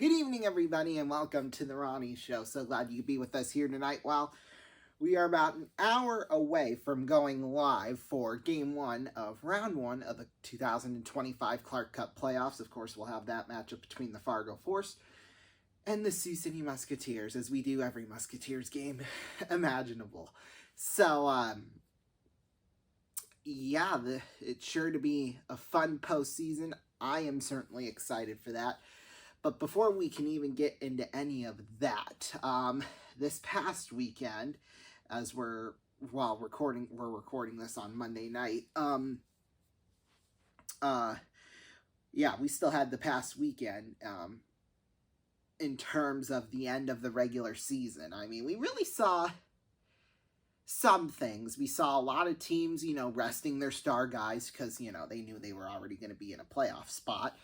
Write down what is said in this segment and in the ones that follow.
Good evening, everybody, and welcome to the Ronnie Show. So glad you could be with us here tonight. Well, we are about an hour away from going live for Game 1 of Round 1 of the 2025 Clark Cup playoffs. Of course, we'll have that matchup between the Fargo Force and the Sioux City Musketeers, as we do every Musketeers game imaginable. So, yeah, it's sure to be a fun postseason. I am certainly excited for that. But before we can even get into any of that, this past weekend, as we're recording this on Monday night. Yeah, we still had the past weekend in terms of the end of the regular season. I mean, we really saw some things. We saw a lot of teams, resting their star guys because, they knew they were already going to be in a playoff spot.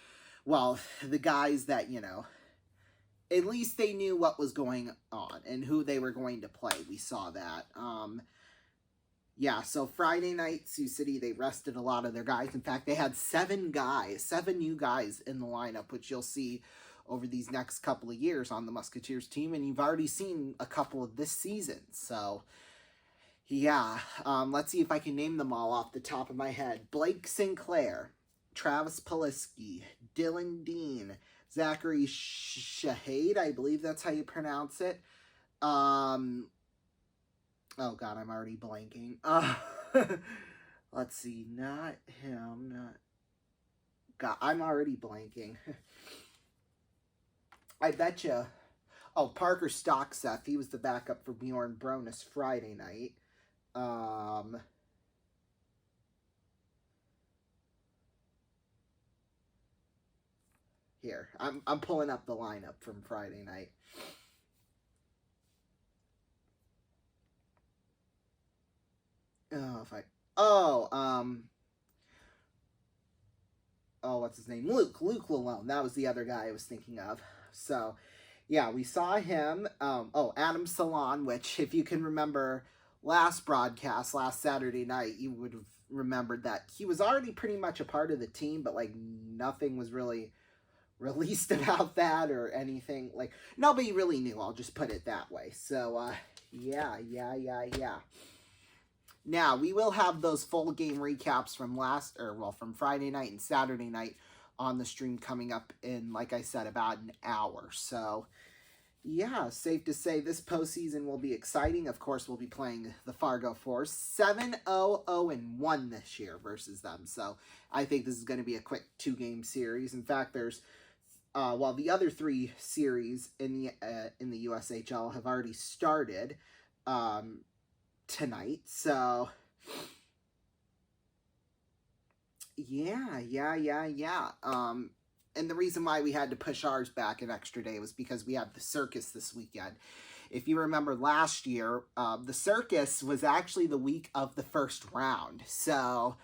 Well, the guys that, at least they knew what was going on and who they were going to play. We saw that. Yeah, so Friday night, Sioux City, they rested a lot of their guys. In fact, they had 7 new guys in the lineup, which you'll see over these next couple of years on the Musketeers team. And you've already seen a couple of this season. So, yeah, let's see if I can name them all off the top of my head. Blake Sinclair, Travis Poliski, Dylan Dean, Zachary Shahade, I believe that's how you pronounce it. Oh God, I'm already blanking. Let's see, not him, not... God, I'm already blanking. I betcha. Oh, Parker Stockseth, he was the backup for Bjorn Bronis Friday night. Here, I'm pulling up the lineup from Friday night. What's his name? Luke Lalone. That was the other guy I was thinking of. So, yeah, we saw him. Adam Salon, which, if you can remember last broadcast, last Saturday night, you would have remembered that he was already pretty much a part of the team, but, nothing was really released about that or anything. Nobody really knew. I'll just put it that way. So, yeah. Now, we will have those full game recaps from Friday night and Saturday night on the stream coming up in, like I said, about an hour. So, yeah, safe to say this postseason will be exciting. Of course, we'll be playing the Fargo Force 7-0-0-1 this year versus them. So, I think this is going to be a quick 2-game series. In fact, there's the other 3 series in the USHL have already started tonight. So, yeah. And the reason why we had to push ours back an extra day was because we have the circus this weekend. If you remember last year, the circus was actually the week of the first round. So,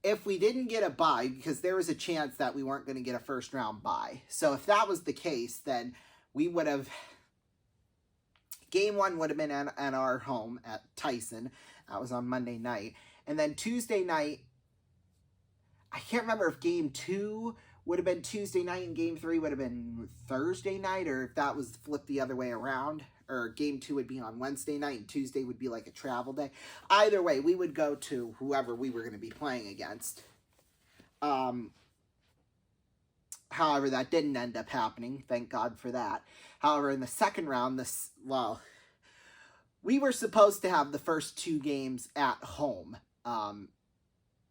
if we didn't get a bye, because there was a chance that we weren't going to get a first round bye. So if that was the case, then we would have... Game 1 would have been at our home at Tyson. That was on Monday night. And then Tuesday night, I can't remember if Game 2 would have been Tuesday night and Game 3 would have been Thursday night, or if that was flipped the other way around. Or Game 2 would be on Wednesday night and Tuesday would be like a travel day. Either way, we would go to whoever we were going to be playing against. However, that didn't end up happening. Thank God for that. However, in the second round, we were supposed to have the first 2 games at home,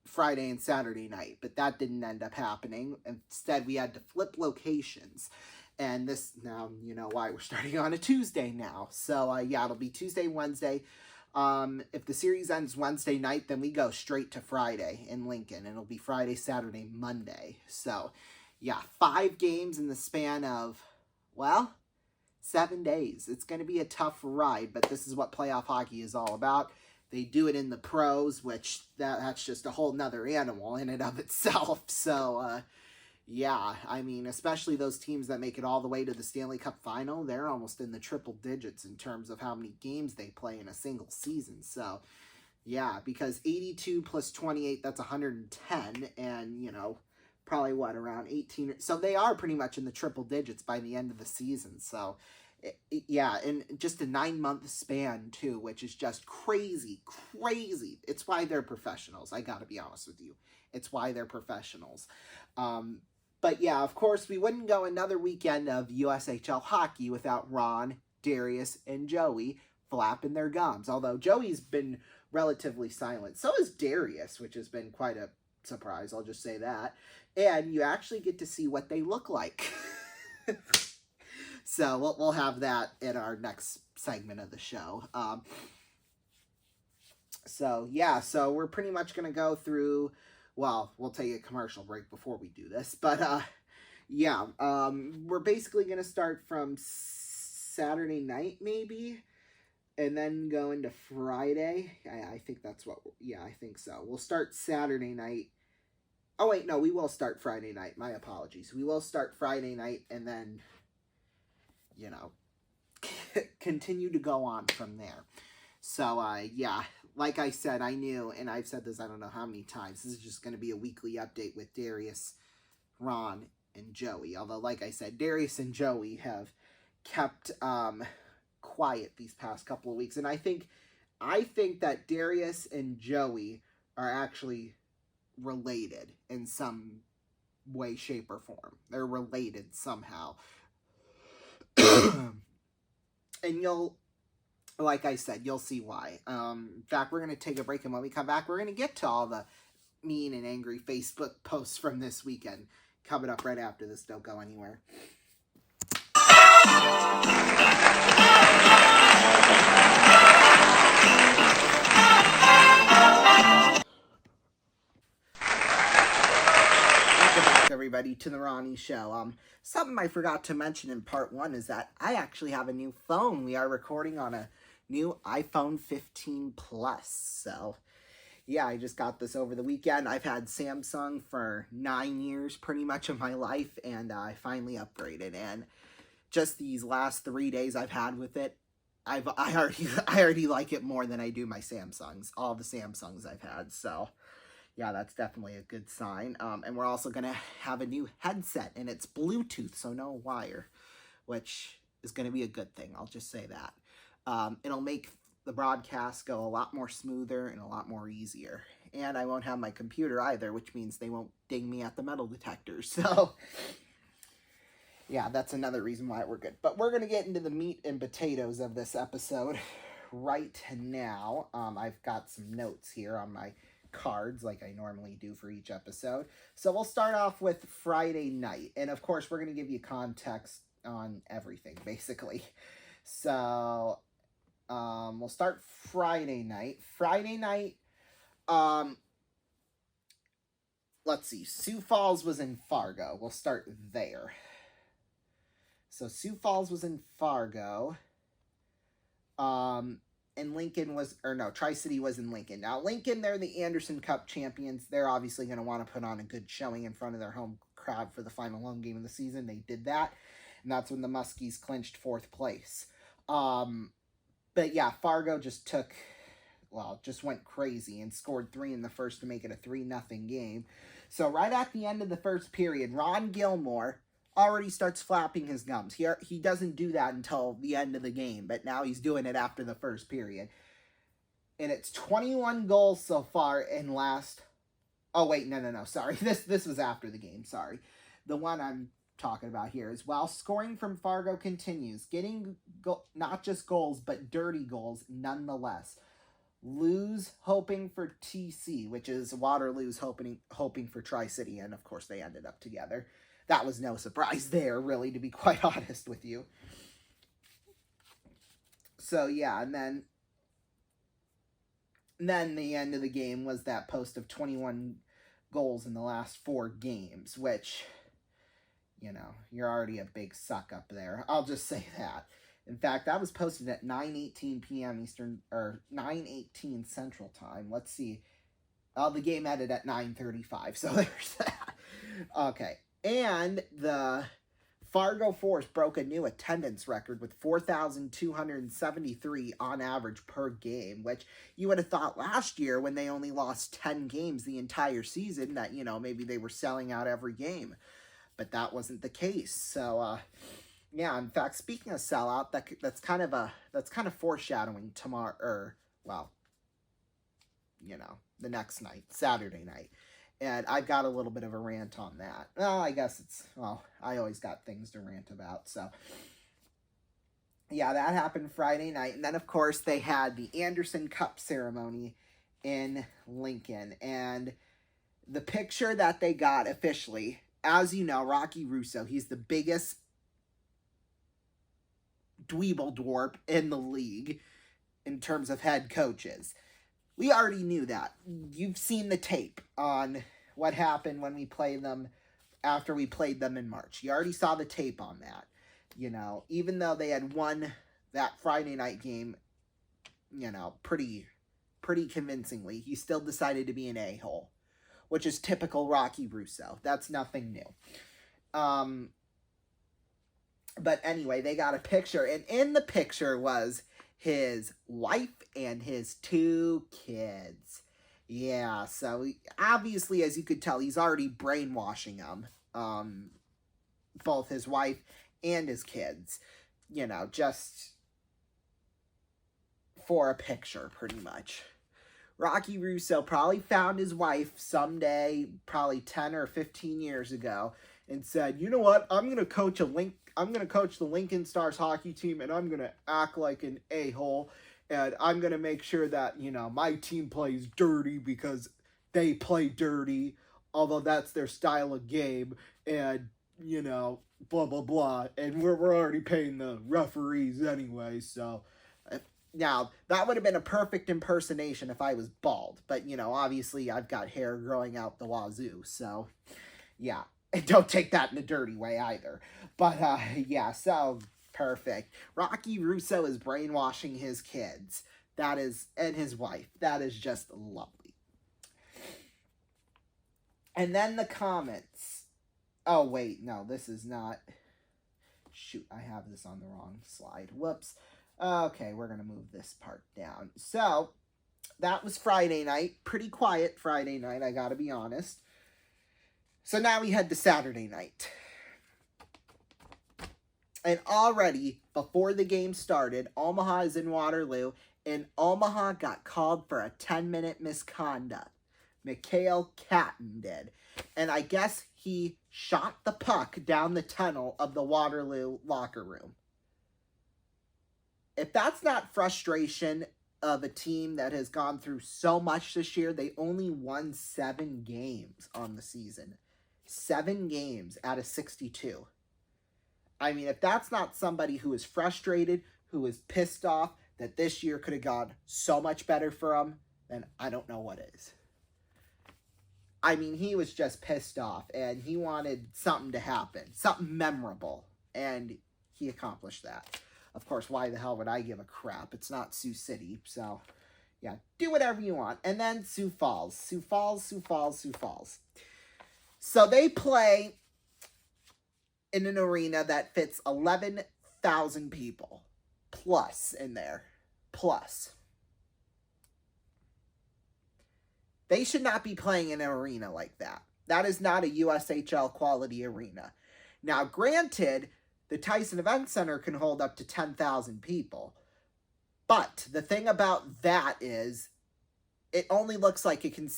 Friday and Saturday night, but that didn't end up happening. Instead, we had to flip locations. And this, now you know why we're starting on a Tuesday now. So, yeah, it'll be Tuesday, Wednesday. If the series ends Wednesday night, then we go straight to Friday in Lincoln. And it'll be Friday, Saturday, Monday. So, yeah, 5 games in the span of, 7 days. It's going to be a tough ride, but this is what playoff hockey is all about. They do it in the pros, which that's just a whole nother animal in and of itself. So, yeah, I mean, especially those teams that make it all the way to the Stanley Cup final, they're almost in the triple digits in terms of how many games they play in a single season. So, yeah, because 82 plus 28, that's 110, and, probably around 18. So they are pretty much in the triple digits by the end of the season. So yeah, and just a 9-month span too, which is just crazy. It's why they're professionals. I gotta be honest with you. It's why they're professionals. But yeah, of course, we wouldn't go another weekend of USHL hockey without Ron, Darius, and Joey flapping their gums. Although Joey's been relatively silent. So is Darius, which has been quite a surprise, I'll just say that. And you actually get to see what they look like. So we'll have that in our next segment of the show. So yeah, so we're pretty much going to go through, well, we'll take a commercial break before we do this. But yeah, we're basically going to start from Saturday night maybe, and then go into Friday. I think that's what, yeah, I think so. We'll start Saturday night. Oh, wait, no, we will start Friday night. My apologies. We will start Friday night and then, you know, continue to go on from there. So, yeah, like I said, I knew, and I've said this I don't know how many times, this is just going to be a weekly update with Darius, Ron, and Joey. Although, like I said, Darius and Joey have kept quiet these past couple of weeks. And I think that Darius and Joey are actually related in some way, shape, or form. They're related somehow. And you'll, like I said, you'll see why. In fact, we're going to take a break, and when we come back, we're going to get to all the mean and angry Facebook posts from this weekend coming up right after this. Don't go anywhere. Everybody to the Ronnie Show. Something I forgot to mention in part 1 is that I actually have a new phone. We are recording on a new iPhone 15 Plus. So, yeah, I just got this over the weekend. I've had Samsung for 9 years pretty much of my life, and I finally upgraded. And just these last 3 days I've had with it, I already like it more than I do my Samsungs. All the Samsungs I've had. So, yeah, that's definitely a good sign. And we're also going to have a new headset, and it's Bluetooth, so no wire, which is going to be a good thing. I'll just say that. It'll make the broadcast go a lot more smoother and a lot more easier. And I won't have my computer either, which means they won't ding me at the metal detector. So, yeah, that's another reason why we're good. But we're going to get into the meat and potatoes of this episode right now. I've got some notes here on my cards like I normally do for each episode. So we'll start off with Friday night. And of course, we're going to give you context on everything, basically. So, we'll start Friday night. Friday night, let's see. Sioux Falls was in Fargo. We'll start there. So Sioux Falls was in Fargo. And Lincoln was, or no, Tri-City was in Lincoln. Now, Lincoln, they're the Anderson Cup champions. They're obviously going to want to put on a good showing in front of their home crowd for the final home game of the season. They did that, and that's when the Muskies clinched 4th place. But yeah, Fargo just went crazy and scored 3 in the first to make it a 3-0 game. So right at the end of the first period, Ron Gilmore already starts flapping his gums. He doesn't do that until the end of the game, but now he's doing it after the first period. And it's 21 goals so far in last... Oh, wait, no, sorry. This was after the game, sorry. The one I'm talking about here is, while scoring from Fargo continues, getting not just goals, but dirty goals nonetheless. Lose hoping for TC, which is Waterloo's hoping for Tri-City, and of course they ended up together. That was no surprise there, really, to be quite honest with you. So, yeah, and then the end of the game was that post of 21 goals in the last 4 games, which, you know, you're already a big suck up there. I'll just say that. In fact, that was posted at 9:18 p.m. Eastern, or 9:18 Central Time. Let's see. The game ended at 9:35, so there's that. Okay. And the Fargo Forest broke a new attendance record with 4,273 on average per game, which you would have thought last year when they only lost 10 games the entire season that, maybe they were selling out every game. But that wasn't the case. So, yeah, in fact, speaking of sellout, that's kind of foreshadowing tomorrow, the next night, Saturday night. And I've got a little bit of a rant on that. Well, I guess I always got things to rant about. So, yeah, that happened Friday night. And then, of course, they had the Anderson Cup ceremony in Lincoln. And the picture that they got officially, as you know, Rocky Russo, he's the biggest dweeble dwarf in the league in terms of head coaches. We already knew that. You've seen the tape on what happened when we played them after we played them in March. You already saw the tape on that. Even though they had won that Friday night game, pretty convincingly, he still decided to be an a-hole, which is typical Rocky Russo. That's nothing new. But anyway, they got a picture, and in the picture was his wife and his 2 kids. Yeah, so obviously, as you could tell, he's already brainwashing them. Both his wife and his kids. Just for a picture, pretty much. Rocky Russo probably found his wife someday, probably 10 or 15 years ago, and said, "You know what? I'm going to coach the Lincoln Stars hockey team, and I'm going to act like an a-hole, and I'm going to make sure that, my team plays dirty because they play dirty, although that's their style of game, and, blah, blah, blah, and we're already paying the referees anyway, so..." Now, that would have been a perfect impersonation if I was bald, but, obviously I've got hair growing out the wazoo, so, yeah. And don't take that in a dirty way either. But, yeah, so, perfect. Rocky Russo is brainwashing his kids. And his wife. That is just lovely. And then the comments. Oh, wait, no, this is not... Shoot, I have this on the wrong slide. Whoops. Okay, we're going to move this part down. So, that was Friday night. Pretty quiet Friday night, I gotta be honest. So now we head to Saturday night. And already, before the game started, Omaha is in Waterloo, and Omaha got called for a 10-minute misconduct. Mikhail Catton did. And I guess he shot the puck down the tunnel of the Waterloo locker room. If that's not frustration of a team that has gone through so much this year, they only won 7 games on the season. 7 games out of 62. I mean, if that's not somebody who is frustrated, who is pissed off that this year could have gone so much better for him, then I don't know what is. I mean, he was just pissed off, and he wanted something to happen, something memorable, and he accomplished that. Of course, why the hell would I give a crap? It's not Sioux City, so, yeah, do whatever you want. And then Sioux Falls. Sioux Falls. So they play in an arena that fits 11,000 people plus in there. Plus. They should not be playing in an arena like that. That is not a USHL quality arena. Now, granted, the Tyson Event Center can hold up to 10,000 people. But the thing about that is, it only looks like it can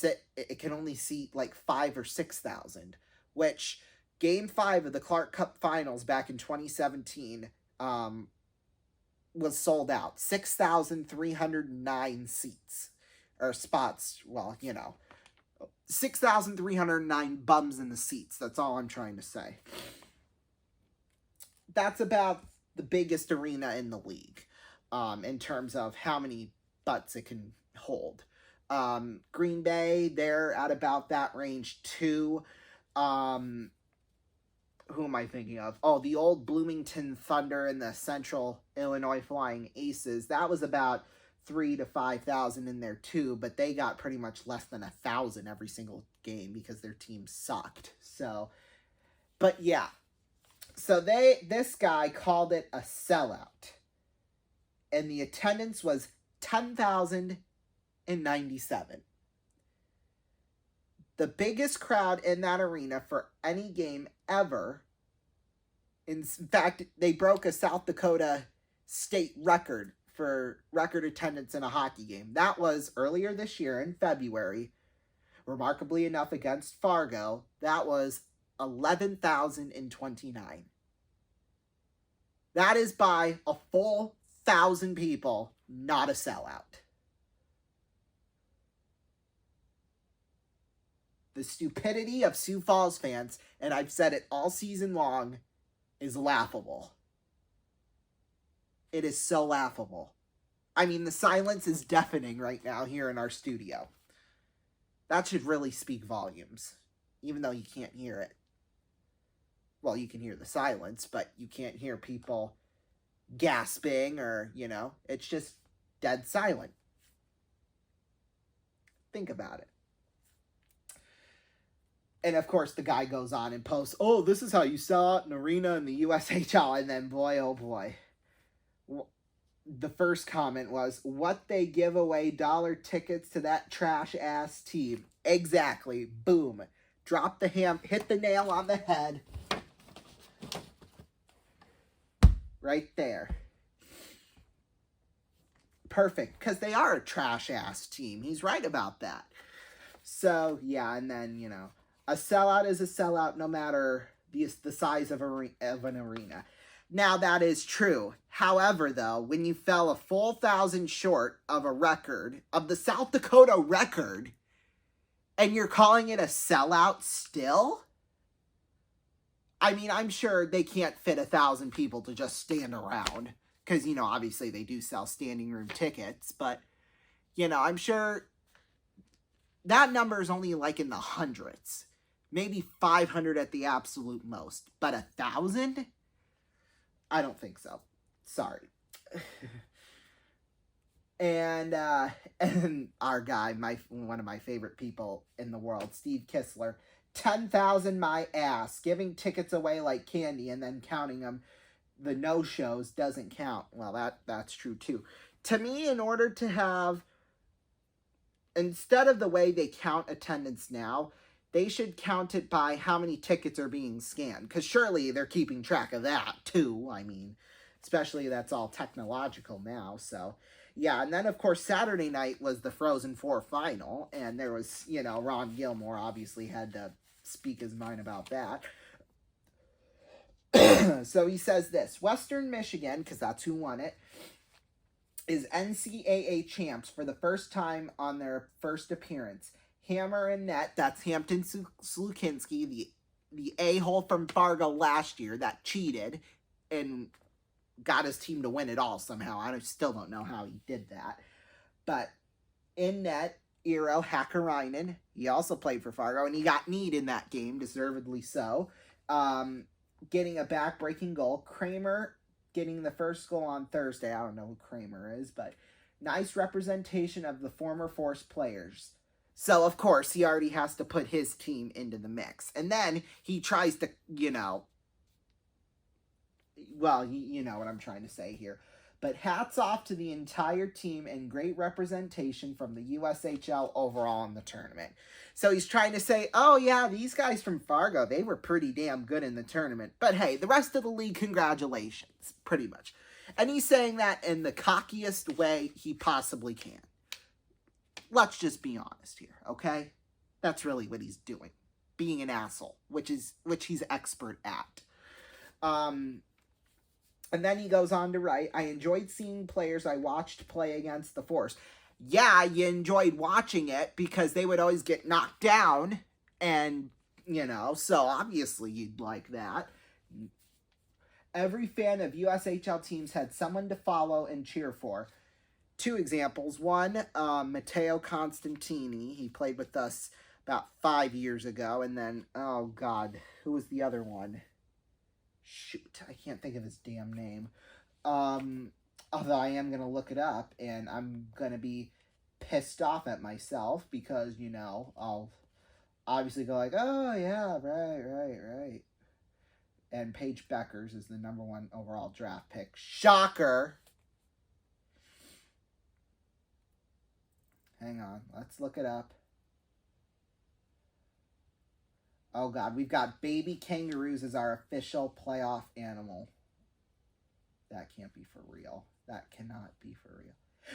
only seat like 5,000 or 6,000, which Game 5 of the Clark Cup Finals back in 2017 was sold out. 6,309 seats. Or spots, 6,309 bums in the seats. That's all I'm trying to say. That's about the biggest arena in the league in terms of how many butts it can hold. Green Bay, they're at about that range too. Who am I thinking of? Oh, the old Bloomington Thunder and the Central Illinois Flying Aces. That was about 3,000 to 5,000 in there too, but they got pretty much less than 1,000 every single game because their team sucked. So, but yeah. So this guy called it a sellout. And the attendance was 10,097. The biggest crowd in that arena for any game ever. In fact, they broke a South Dakota state record for record attendance in a hockey game. That was earlier this year in February. Remarkably enough, against Fargo, that was 11,029. That is by a full 1,000 people, not a sellout. The stupidity of Sioux Falls fans, and I've said it all season long, is laughable. It is so laughable. I mean, the silence is deafening right now here in our studio. That should really speak volumes, even though you can't hear it. Well, you can hear the silence, but you can't hear people gasping or, it's just dead silent. Think about it. And of course, the guy goes on and posts, oh, this is how you sell out an arena in the USHL. And then, boy, oh boy. The first comment was, what they give away dollar tickets to that trash-ass team. Exactly. Boom. Drop the hit the nail on the head. Right there. Perfect. Because they are a trash-ass team. He's right about that. So, yeah, and then, a sellout is a sellout no matter the size of an arena. Now, that is true. However, though, when you fell a full 1,000 short of a record, of the South Dakota record, and you're calling it a sellout still? I mean, I'm sure they can't fit 1,000 people to just stand around. Because, obviously they do sell standing room tickets. But, I'm sure that number is only like in the hundreds. Maybe 500 at the absolute most. But 1,000? I don't think so. Sorry. And our guy, one of my favorite people in the world, Steve Kistler, 10,000 my ass, giving tickets away like candy and then counting them. The no-shows doesn't count. Well, that's true too. To me, in order to have, instead of the way they count attendance now, they should count it by how many tickets are being scanned. Because surely they're keeping track of that, too. I mean, especially that's all technological now. So, yeah. And then, of course, Saturday night was the Frozen Four final. And there was, Ron Gilmore obviously had to speak his mind about that. So he says this. Western Michigan, because that's who won it, is NCAA champs for the first time on their first appearance. Hammer and net, that's Hampton Slukinski, the a-hole from Fargo last year that cheated and got his team to win it all somehow. I still don't know how he did that. But in net, Eero Hakkarainen, he also played for Fargo, and he got kneed in that game, deservedly so. Getting a back-breaking goal. Kramer getting the first goal on Thursday. I don't know who Kramer is, but nice representation of the former Force players. So, of course, he already has to put his team into the mix. And then he tries to, well, you know what I'm trying to say here. But hats off to the entire team and great representation from the USHL overall in the tournament. So he's trying to say, oh, yeah, these guys from Fargo, they were pretty damn good in the tournament. But hey, the rest of the league, congratulations, pretty much. And he's saying that in the cockiest way he possibly can. Let's just be honest here, okay? That's really what he's doing. Being an asshole, which he's expert at. And then he goes on to write, I enjoyed seeing players I watched play against the Force. Yeah, you enjoyed watching it because they would always get knocked down. And, so obviously you'd like that. Every fan of USHL teams had someone to follow and cheer for. Two examples. One, Matteo Constantini. He played with us about 5 years ago. And then, oh God, who was the other one? Shoot, I can't think of his damn name. Although I am going to look it up, and I'm going to be pissed off at myself because, I'll obviously go like, oh, yeah, right. And Paige Beckers is the #1 overall draft pick. Shocker. Hang on. Let's look it up. Oh, God. We've got baby kangaroos as our official playoff animal. That can't be for real. That cannot be for real.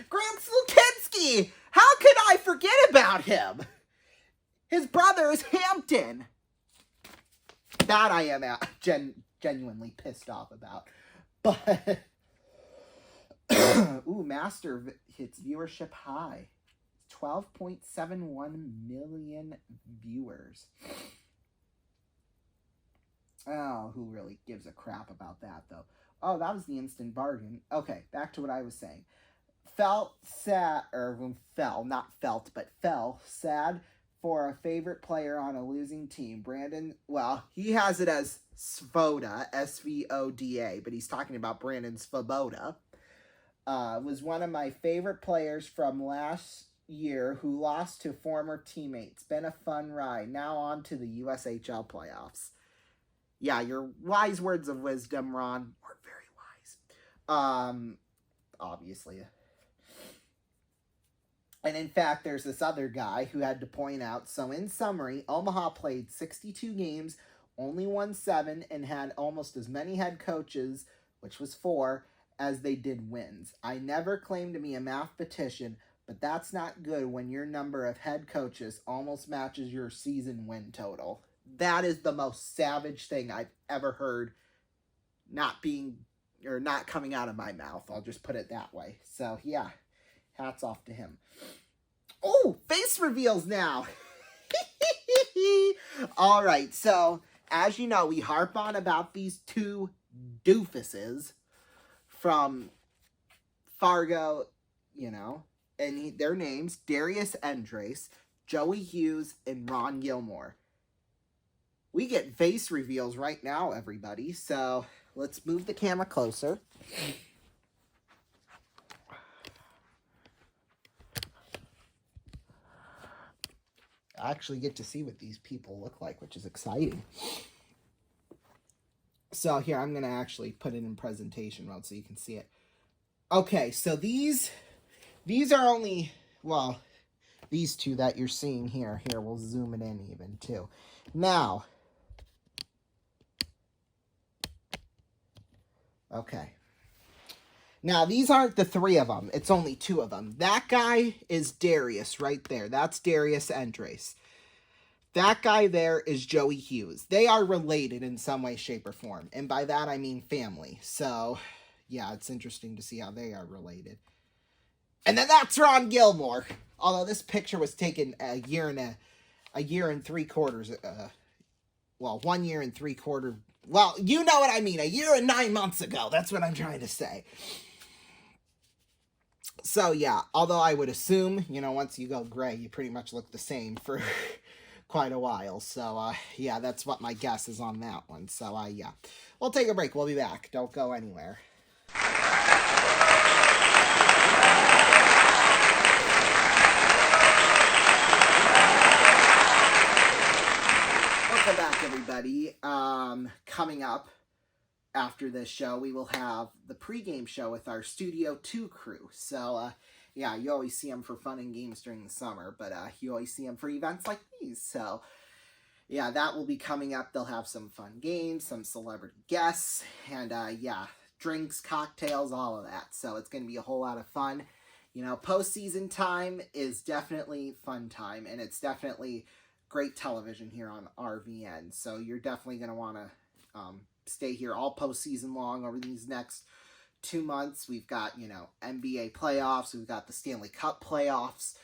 Grant Slukinski! How could I forget about him? His brother is Hampton. That I am genuinely pissed off about. But, ooh, Master hits viewership high. 12.71 million viewers. Oh, who really gives a crap about that, though? Oh, that was the instant bargain. Okay, back to what I was saying. Fell sad for a favorite player on a losing team. Brandon, well, he has it as Svoda, S-V-O-D-A, but he's talking about Brandon Svoboda. Was one of my favorite players from last year who lost to former teammates. Been a fun ride. Now on to the USHL playoffs. Yeah, your wise words of wisdom, Ron, were very wise. Obviously. And in fact, there's this other guy who had to point out, so in summary, Omaha played 62 games, only won 7, and had almost as many head coaches, which was 4, as they did wins. I never claimed to be a mathematician, but that's not good when your number of head coaches almost matches your season win total. That is the most savage thing I've ever heard not coming out of my mouth. I'll just put it that way. So, yeah. Hats off to him. Oh, face reveals now. All right, so as you know, we harp on about these two doofuses from Fargo, and their names, Darius Andres, Joey Hughes, and Ron Gilmore. We get face reveals right now, everybody, so let's move the camera closer. I actually get to see what these people look like, which is exciting. So here, I'm going to actually put it in presentation mode so you can see it. Okay, so these are only, well, these two that you're seeing here. Here, we'll zoom it in even, too. Now, okay. Now, these aren't the 3 of them. It's only 2 of them. That guy is Darius right there. That's Darius Andres. That guy there is Joey Hughes. They are related in some way, shape, or form. And by that, I mean family. So, yeah, it's interesting to see how they are related. And then that's Ron Gilmore. Although this picture was taken a year and 3/4. 1 year and 3/4. Well, you know what I mean. A year and 9 months ago. That's what I'm trying to say. So, yeah, although I would assume, once you go gray, you pretty much look the same for quite a while. So, yeah, that's what my guess is on that one. So, yeah. We'll take a break. We'll be back. Don't go anywhere. Welcome back, everybody. Coming up after this show, we will have the pregame show with our Studio 2 crew. So, yeah, you always see them for fun and games during the summer, but you always see them for events like these. So, yeah, that will be coming up. They'll have some fun games, some celebrity guests, and, yeah, drinks, cocktails, all of that. So, it's going to be a whole lot of fun. Postseason time is definitely fun time, and it's definitely great television here on RVN. So, you're definitely going to want to stay here all postseason long over these next 2 months. We've got, NBA playoffs. We've got the Stanley Cup playoffs.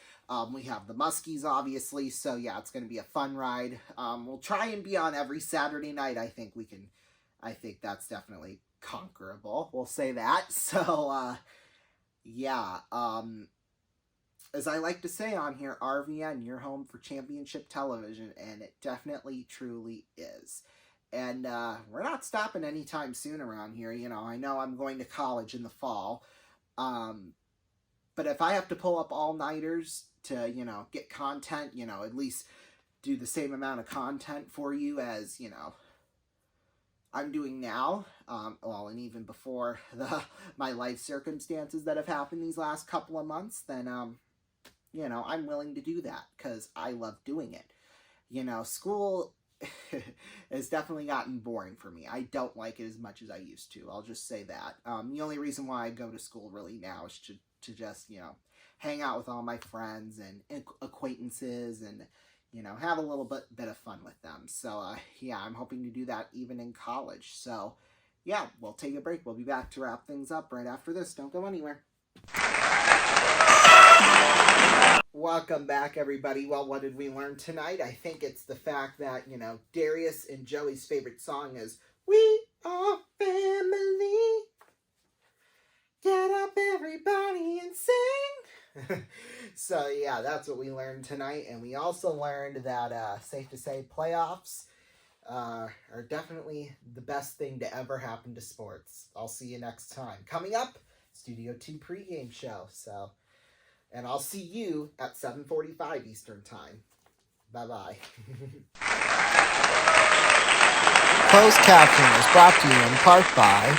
We have the Muskies, obviously. So, yeah, it's going to be a fun ride. We'll try and be on every Saturday night. I think that's definitely conquerable. We'll say that. So, yeah. As I like to say on here, RVN, your home for championship television. And it definitely, truly is. And we're not stopping anytime soon around here. I know I'm going to college in the fall. But if I have to pull up all-nighters to, get content, at least do the same amount of content for you as, I'm doing now, well, and even before my life circumstances that have happened these last couple of months, then I'm willing to do that because I love doing it. School has definitely gotten boring for me. I don't like it as much as I used to. I'll just say that. The only reason why I go to school really now is to just, hang out with all my friends and acquaintances and, have a little bit of fun with them. So, yeah, I'm hoping to do that even in college. So, yeah, we'll take a break. We'll be back to wrap things up right after this. Don't go anywhere. Welcome back, everybody. Well, what did we learn tonight? I think it's the fact that, Darius and Joey's favorite song is "We Are Family. Get up, everybody, and sing." So, yeah, that's what we learned tonight. And we also learned that, safe to say, playoffs are definitely the best thing to ever happen to sports. I'll see you next time. Coming up, Studio 2 pregame show. So, and I'll see you at 7:45 Eastern Time. Bye-bye. Closed caption is brought to you in part by